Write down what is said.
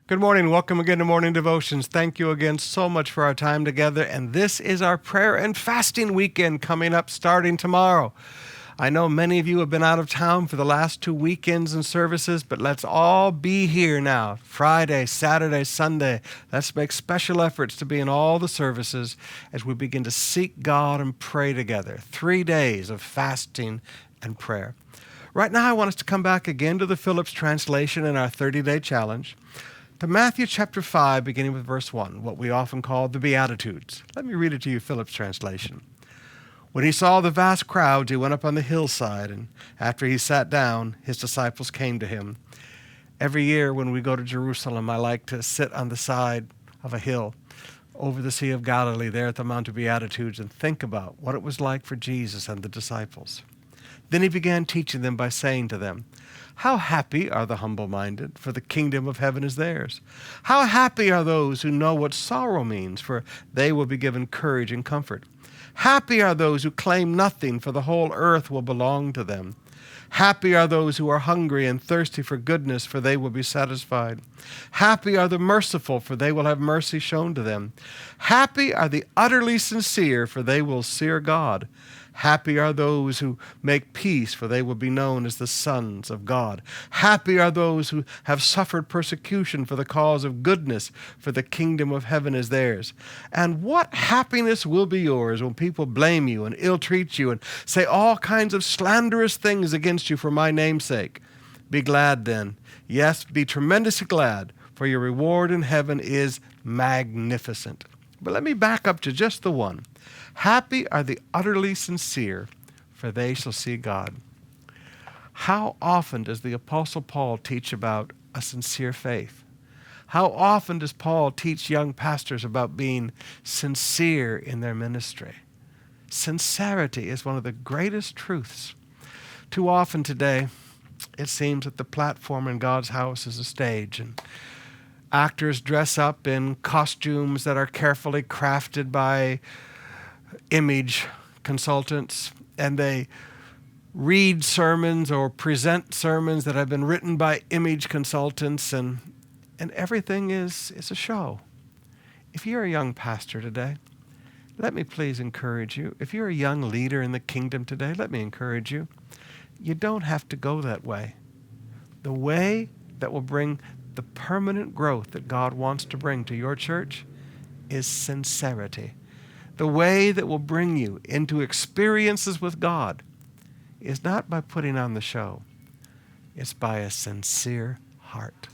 Good morning. Welcome again to Morning Devotions. Thank you again so much for our time together. And this is our prayer and fasting weekend coming up starting tomorrow. I know many of you have been out of town for the last 2 weekends and services, but let's all be here now. Friday, Saturday, Sunday. Let's make special efforts to be in all the services as we begin to seek God and pray together. 3 days of fasting and prayer. Right now, I want us to come back again to the Phillips translation in our 30-day challenge. To Matthew chapter 5, beginning with verse 1, what we often call the Beatitudes. Let me read it to you, Phillips translation. When he saw the vast crowds, he went up on the hillside, and after he sat down, his disciples came to him. Every year when we go to Jerusalem, I like to sit on the side of a hill over the Sea of Galilee, there at the Mount of Beatitudes, and think about what it was like for Jesus and the disciples. Then he began teaching them by saying to them, "How happy are the humble-minded, for the kingdom of heaven is theirs. How happy are those who know what sorrow means, for they will be given courage and comfort. Happy are those who claim nothing, for the whole earth will belong to them. Happy are those who are hungry and thirsty for goodness, for they will be satisfied. Happy are the merciful, for they will have mercy shown to them. Happy are the utterly sincere, for they will see God. Happy are those who make peace, for they will be known as the sons of God. Happy are those who have suffered persecution for the cause of goodness, for the kingdom of heaven is theirs. And what happiness will be yours when people blame you and ill-treat you and say all kinds of slanderous things against you for my name's sake. Be glad then. Yes, be tremendously glad, for your reward in heaven is magnificent." But let me back up to just the one. Happy are the utterly sincere, for they shall see God. How often does the Apostle Paul teach about a sincere faith? How often does Paul teach young pastors about being sincere in their ministry? Sincerity is one of the greatest truths. Too often today, it seems that the platform in God's house is a stage, and actors dress up in costumes that are carefully crafted by image consultants, and they read sermons or present sermons that have been written by image consultants, and everything is a show. If you're a young pastor today, let me please encourage you. If you're a young leader in the kingdom today, let me encourage you. You don't have to go that way. The way that will bring the permanent growth that God wants to bring to your church is sincerity. The way that will bring you into experiences with God is not by putting on the show. It's by a sincere heart.